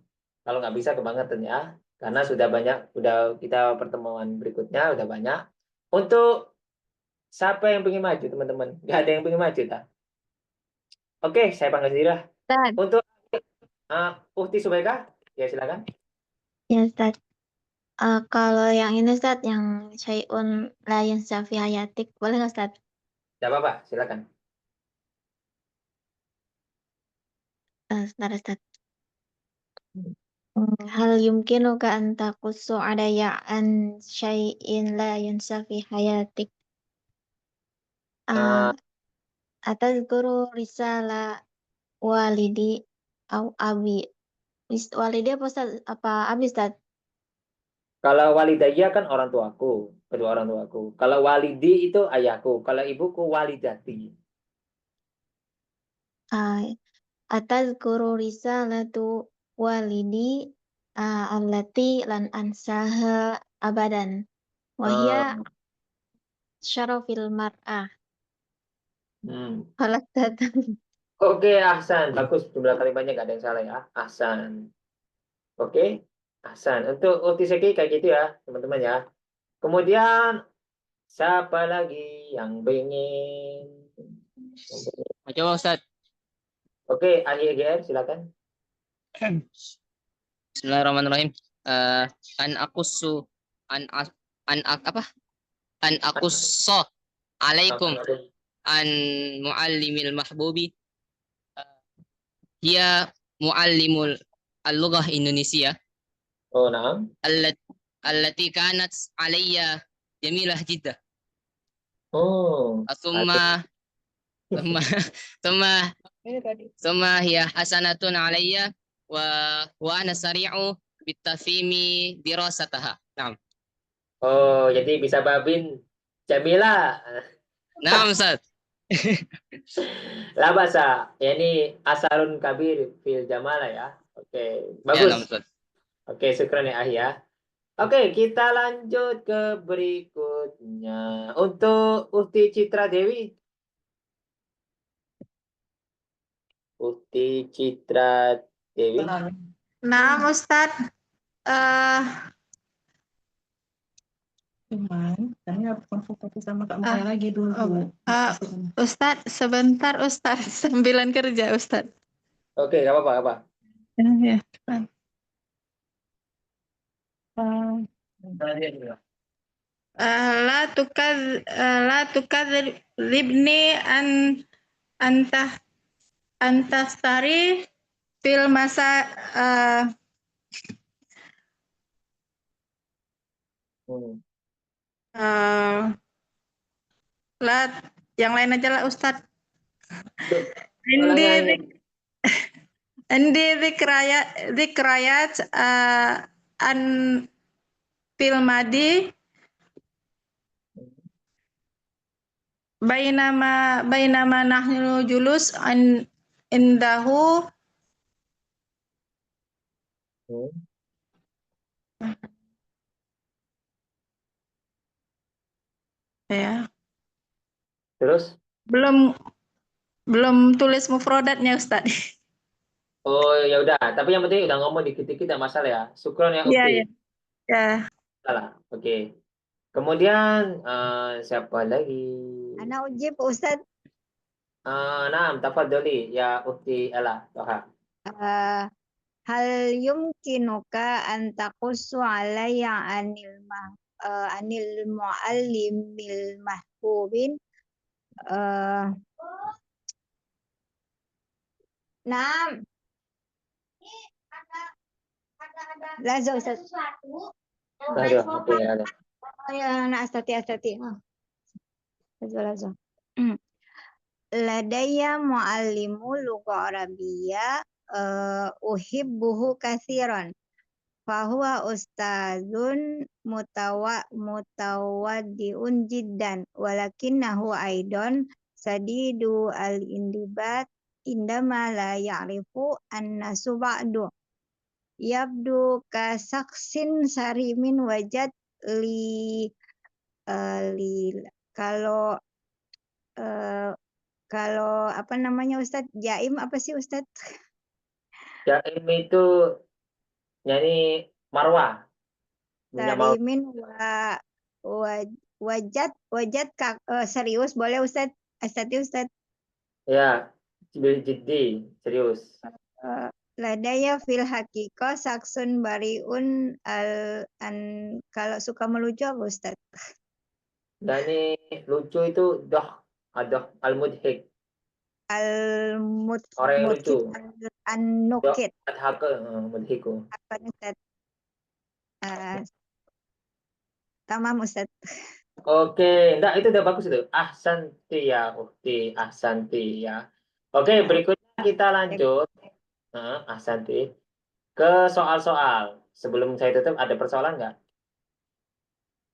Kalau nggak bisa kebangetan ya. Karena sudah banyak, udah kita pertemuan berikutnya udah banyak. Untuk siapa yang pengen maju, teman-teman? Gak ada yang pengen maju, tak? Oke, saya panggil Zira. Untuk Uhti Subaika, ya silakan. Ya, Ustaz. Kalau yang ini, Ustaz, yang syai'un la yansa fi hayatik, boleh nggak, Ustaz? Tidak apa-apa, silakan. Sebentar, Ustaz. Hal yumkinuka an taqussu alayya an syai'in la yansa fi hayatik. Atazkuru risala walidi au abi. Walidi apa Ustaz? Apa abi, Ustaz? Kalau walidayya kan orang tuaku, kedua orang tuaku. Kalau walidi itu ayahku, kalau ibuku walidati. Atazkuru risalatu walidi allati lan ansaha abadan. Wahia syarafil mar'ah. Oke, ahsan. Bagus, jumlah kalimatnya nggak ada yang salah ya. Ahsan. Oke, ahsan. Untuk Utiseki kayak gitu ya, teman-teman ya. Kemudian, siapa lagi yang pengen? Coba Ustaz. Oke, Ahli EGR, silakan. Bismillahirrahmanirrahim. An akusso alaikum an muallimil mahbubi dia muallimul al-lughah Indonesia. Oh, na'am. Allati kanat alayya jamilah jiddah. Oh. Thumma hiya hasanatun alayya wa ana sari'u bitafhimi dirasataha. Naam. Oh, jadi bisa babin Jamila. Naam, Ustaz. Lah bahasa, ini asarun kabir fil jamala ya. Oke, bagus. Ya, oke, syukran ya Ah ya. Oke, kita lanjut ke berikutnya. Untuk Uhti Citra Dewi. Uhti Citra Dewi. Nah, Ustaz. Saya konsultasi sama Kak Maya lagi dulu. Ustaz, sebentar Ustaz, sambilan kerja Ustaz. Oke, nggak apa-apa. Ya, la tukadzibni antastari fil masa yang lain aja lah Ustadz. عندي ذكريات عن في الماضي بينما نحن جلوس عنده ya. Terus? Belum tulis mufrodatnya Ustaz. Oh ya udah, tapi yang penting udah ngomong dikit-dikit tidak masalah ya. Syukron ya Iya, Ukti. ya. Ya. Salah. Oke. Kemudian siapa lagi? Ana ujib Ustaz. Naam, tafadholi ya Ukti Ella Toha. Hal yumkinuka an taqussu alayya anil muallimil mahbubin Naam. Lazo Ustaz. Lazo, oke, Lazo. Ya, astati. Lazo. Ladaya muallimu lugha Arabiyya uhibbuhu katsiran. Fahuwa ustazun mutawaddiun jiddan walakinnahu aidan sadidu al-indibat indama la ya'rifu annasu ba'du yabdu kasaksin sarimin wajad kalau apa namanya Ustadz Jaim apa sih Ustadz? Jaim itu nyanyi Marwah. Sarimin wajad serius boleh Ustadz? Ustadz. Ya, jiddi serius. Ladaya fil hakiko saksun bariun kalau suka melucu apa Ustadz? Dan ini lucu itu al-mudhik. Orang yang lucu. An-nukit. Mudhiku. Tamam Ustadz. Oke, enggak itu udah bagus itu. Ahsanti ya, Ukti, ahsanti ya. Oke, berikutnya kita lanjut. Ahsanti. Ke soal-soal. Sebelum saya tutup, ada persoalan nggak?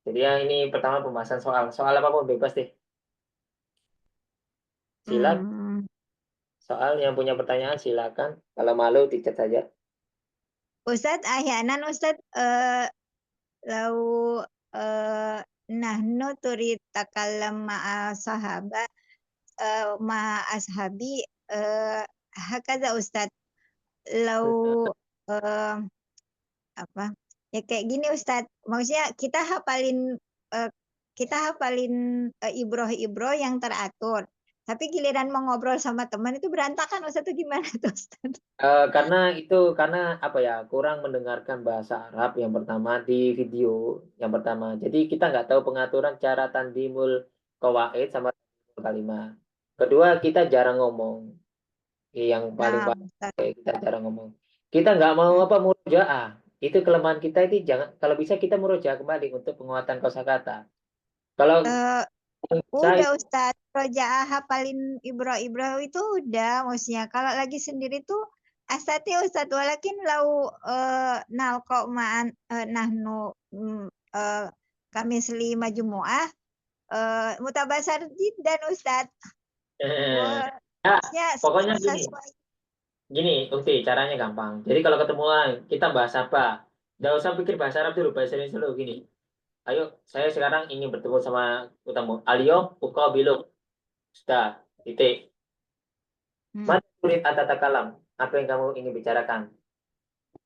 Jadi yang ini pertama pembahasan soal. Soal apapun bebas deh. Silakan. Soal yang punya pertanyaan silakan. Kalau malu dicat saja. Ustadz, ahyanan Ustadz, lau nahnu turid takallam ma'a sahabat ma'a ashabi hakaza Ustadz. Lau apa? Ya kayak gini Ustadz. Maksudnya kita hafalin ibroh-ibroh yang teratur. Tapi giliran mau ngobrol sama teman itu berantakan Ustadz itu gimana tuh Ustadz? Karena apa ya, kurang mendengarkan bahasa Arab yang pertama di video yang pertama. Jadi kita nggak tahu pengaturan cara tandimul qawaid sama kalimat. Kedua, kita jarang ngomong. Yang paling kita jarang ngomong. Kita nggak mau murojaah. Itu kelemahan kita itu kalau bisa kita murojaah kembali untuk penguatan kosakata. Kalau udah Ustadz, rojaah hafalin ibroh-ibroh itu udah, maksudnya kalau lagi sendiri tuh astati Ustadz, walakin lau nalqa ma'an nahnu kami seli majmu'ah mutabasar jiddan Ustadz. Pokoknya gini, Ukti, caranya gampang. Jadi kalau ketemuan, kita bahas apa? Nggak usah pikir bahasa Arab dulu, bahasa Indonesia dulu gini. Ayo, saya sekarang ingin bertemu sama utamu. Aliyo, uqabilu. Sudah, titik. Mana turid atakalam? Apa yang kamu ingin bicarakan?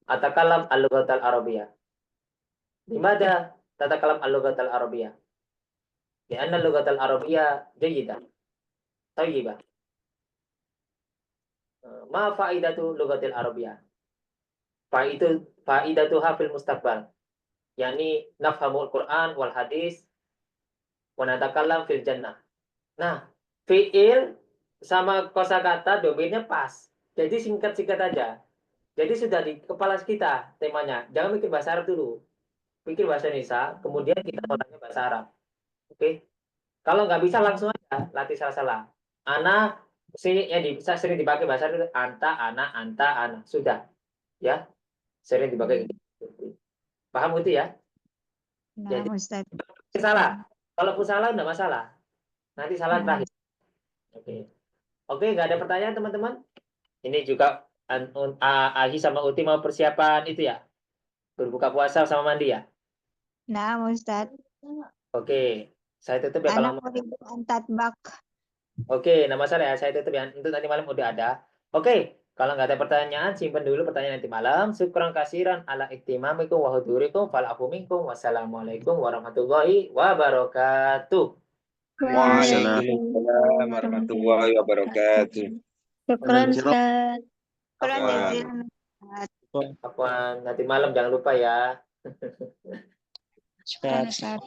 Atakalam al-lughatal arabiyah. Dimana tatakalam al-lughatal arabiyah? Lianna al-lughatal arabiyah jayidah. Tayyibah. Ma faidatu lughatil arabiyah? Faidatuha fil mustaqbal. Yani nafhamul Quran wal hadis wa natakallam fil jannah. Nah, fi'il sama kosakata domainnya pas. Jadi singkat-singkat aja. Jadi sudah di kepala kita temanya. Jangan mikir bahasa Arab dulu. Pikir bahasa Indonesia, kemudian kita tanya bahasa Arab. Oke? Kalau nggak bisa langsung aja latih salah-salah. Ana Bisa sering dipakai bahasa itu anta, ana. Sudah. Ya. Sering dipakai gitu. Paham itu ya? Nah, Jadi Ustaz. salah. Kalaupun salah enggak masalah. Nanti salah terakhir. Oke. Oke, nggak ada pertanyaan teman-teman? Ini juga Ahi sama Uti mau persiapan itu ya? Berbuka puasa sama mandi ya? Nah, Ustaz. Oke, saya tutup ya kalau Anak mau ibu antat bak. Oke, nama saya tutup ya. Untuk nanti malam udah ada. Oke, kalau nggak ada pertanyaan, simpan dulu pertanyaan nanti malam. Syukran kasiran ala iktimamikum wa hudurikum fal afu minkum. Wassalamualaikum warahmatullahi wabarakatuh. Waalaikumsalam warahmatullahi wabarakatuh. Syukran, Ustaz. Kurang Wah. jazilan. Apaan, nanti malam jangan lupa ya. Syukran, Ustaz.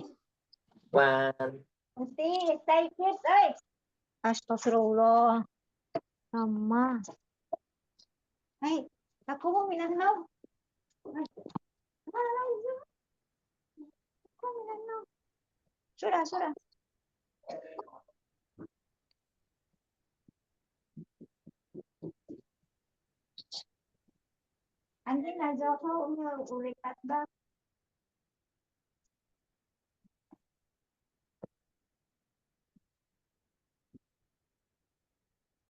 Wan. Nanti take it, guys. Astagfirullah. Mama. Hai, aku mau minum. Sudah. Anjing aja kau ulikat bak.